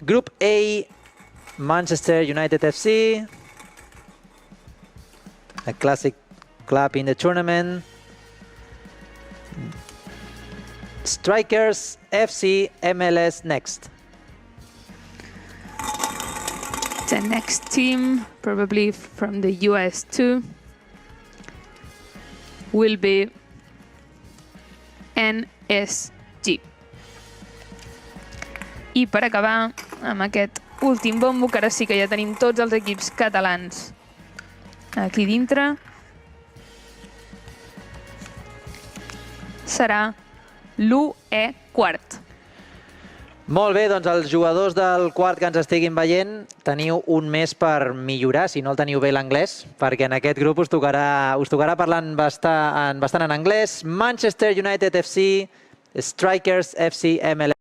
Group A, Manchester United FC, a classic club in the tournament. Strikers FC, MLS Next. The next team, probably from the US too, will be NSG. I per acabar amb aquest últim bombo, que ara sí que ja tenim tots els equips catalans aquí dintre, serà l'UE quart. Molt bé, doncs els jugadors del quart que ens estiguin veient, teniu un mes per millorar, si no el teniu bé l'anglès, perquè en aquest grup us tocarà parlar bastant en anglès. Manchester United FC, Strikers FC, MLS.